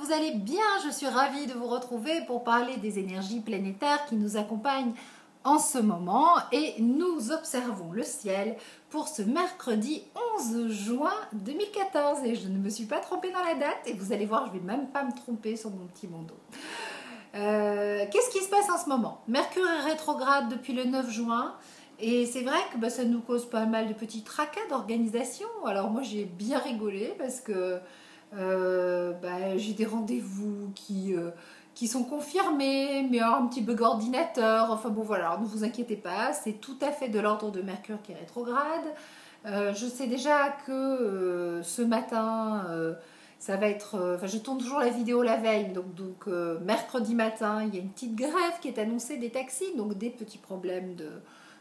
vous allez bien. Je suis ravie de vous retrouver pour parler des énergies planétaires qui nous accompagnent en ce moment. Et nous observons le ciel pour ce mercredi 11 juin 2014. Et je ne me suis pas trompée dans la date. Et vous allez voir, je ne vais même pas me tromper sur mon petit bandeau. Qu'est-ce qui se passe en ce moment? Mercure est rétrograde depuis le 9 juin. Et c'est vrai que ça nous cause pas mal de petits tracas d'organisation. Alors moi j'ai bien rigolé parce que j'ai des rendez-vous qui sont confirmés, mais un petit bug ordinateur. Enfin bon voilà, alors ne vous inquiétez pas, c'est tout à fait de l'ordre de Mercure qui est rétrograde. Je sais déjà que ce matin, ça va être... je tourne toujours la vidéo la veille, donc mercredi matin, il y a une petite grève qui est annoncée des taxis, donc des petits problèmes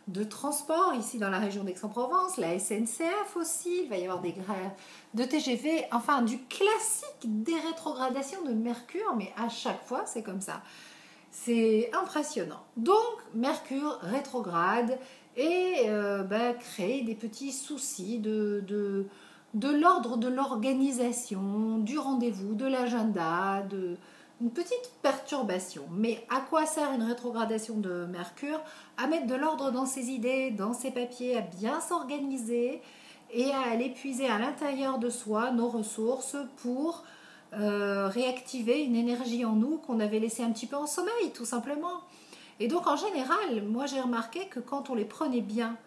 de transport ici dans la région d'Aix-en-Provence, la SNCF aussi, il va y avoir des grèves de TGV, enfin du classique des rétrogradations de Mercure, mais à chaque fois c'est comme ça. C'est impressionnant. Donc Mercure rétrograde et crée des petits soucis de l'ordre de l'organisation, du rendez-vous, de l'agenda, une petite perturbation. Mais à quoi sert une rétrogradation de Mercure? À mettre de l'ordre dans ses idées, dans ses papiers, à bien s'organiser et à aller puiser à l'intérieur de soi nos ressources pour réactiver une énergie en nous qu'on avait laissée un petit peu en sommeil, tout simplement. Et donc en général, moi j'ai remarqué que quand on les prenait bien,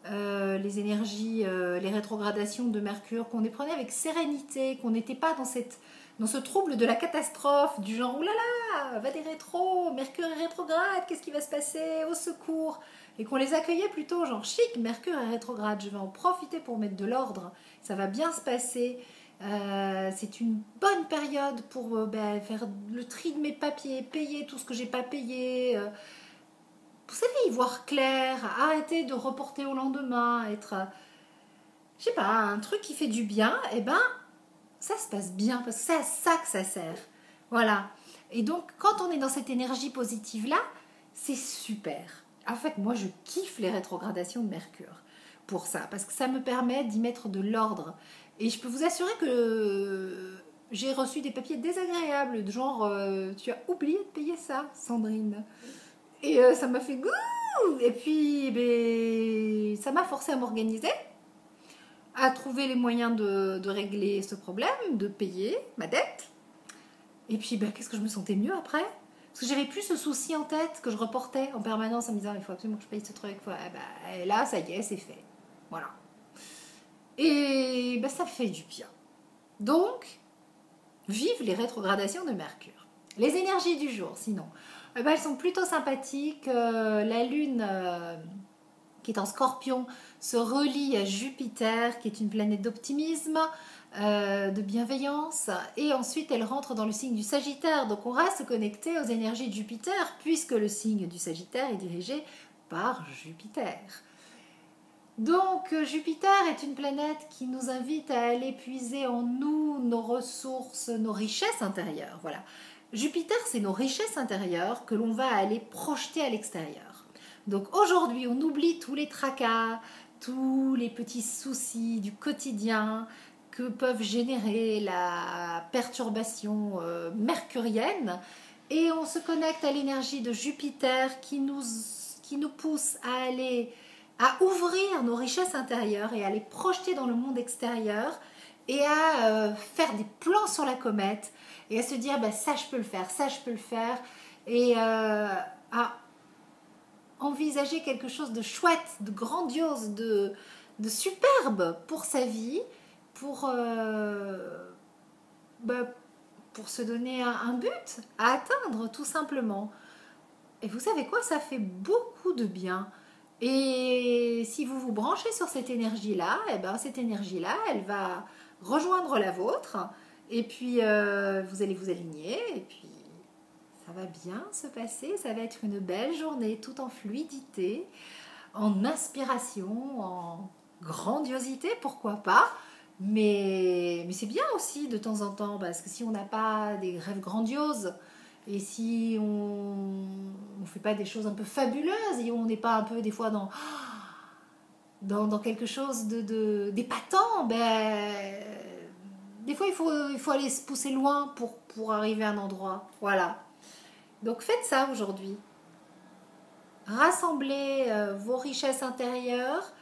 les énergies, les rétrogradations de Mercure, qu'on les prenait avec sérénité, qu'on n'était pas dans ce trouble de la catastrophe, du genre, oulala, va des rétros, Mercure est rétrograde, qu'est-ce qui va se passer, au secours, et qu'on les accueillait plutôt genre chic, Mercure est rétrograde, je vais en profiter pour mettre de l'ordre, ça va bien se passer, c'est une bonne période pour faire le tri de mes papiers, payer tout ce que j'ai pas payé, vous savez, y voir clair, arrêter de reporter au lendemain, être, je sais pas, un truc qui fait du bien, et ça se passe bien, parce que c'est à ça que ça sert. Voilà. Et donc, quand on est dans cette énergie positive-là, c'est super. En fait, moi, je kiffe les rétrogradations de Mercure pour ça, parce que ça me permet d'y mettre de l'ordre. Et je peux vous assurer que j'ai reçu des papiers désagréables, de genre, tu as oublié de payer ça, Sandrine. Et ça m'a fait goût. Et puis, ça m'a forcé à m'organiser, à trouver les moyens de régler ce problème, de payer ma dette. Et puis, qu'est-ce que je me sentais mieux après? Parce que j'avais plus ce souci en tête que je reportais en permanence en me disant il faut absolument que je paye ce truc. Et là, ça y est, c'est fait. Voilà. Et ça fait du bien. Donc, vive les rétrogradations de Mercure. Les énergies du jour, sinon, elles sont plutôt sympathiques. La Lune, qui est en Scorpion, se relie à Jupiter, qui est une planète d'optimisme, de bienveillance, et ensuite elle rentre dans le signe du Sagittaire. Donc on reste connecté aux énergies de Jupiter, puisque le signe du Sagittaire est dirigé par Jupiter. Donc Jupiter est une planète qui nous invite à aller puiser en nous nos ressources, nos richesses intérieures. Voilà. Jupiter, c'est nos richesses intérieures que l'on va aller projeter à l'extérieur. Donc aujourd'hui, on oublie tous les tracas, tous les petits soucis du quotidien que peuvent générer la perturbation mercurienne, et on se connecte à l'énergie de Jupiter qui nous pousse à ouvrir nos richesses intérieures et à les projeter dans le monde extérieur, et à faire des plans sur la comète et à se dire ça je peux le faire, ça je peux le faire, et à envisager quelque chose de chouette, de grandiose, de superbe pour sa vie, pour se donner un but à atteindre tout simplement. Et vous savez quoi, ça fait beaucoup de bien. Et si vous vous branchez sur cette énergie-là, cette énergie-là, elle va rejoindre la vôtre, et puis vous allez vous aligner, et puis ça va bien se passer, ça va être une belle journée, tout en fluidité, en inspiration, en grandiosité, pourquoi pas, mais c'est bien aussi de temps en temps, parce que si on n'a pas des rêves grandioses, et si on ne fait pas des choses un peu fabuleuses, et on n'est pas un peu des fois dans quelque chose d'épatant, Des fois, il faut aller se pousser loin pour arriver à un endroit. Voilà. Donc faites ça aujourd'hui. Rassemblez vos richesses intérieures.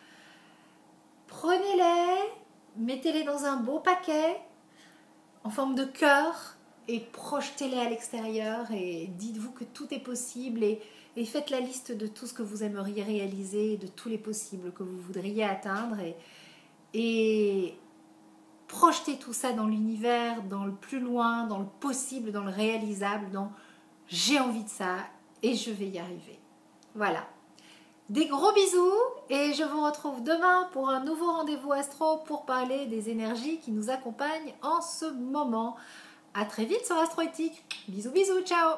Prenez-les, mettez-les dans un beau paquet en forme de cœur et projetez-les à l'extérieur et dites-vous que tout est possible et faites la liste de tout ce que vous aimeriez réaliser, de tous les possibles que vous voudriez atteindre et projetez tout ça dans l'univers, dans le plus loin, dans le possible, dans le réalisable, dans j'ai envie de ça et je vais y arriver. Voilà. Des gros bisous et je vous retrouve demain pour un nouveau rendez-vous astro pour parler des énergies qui nous accompagnent en ce moment. À très vite sur Astroéthique. Bisous bisous, ciao.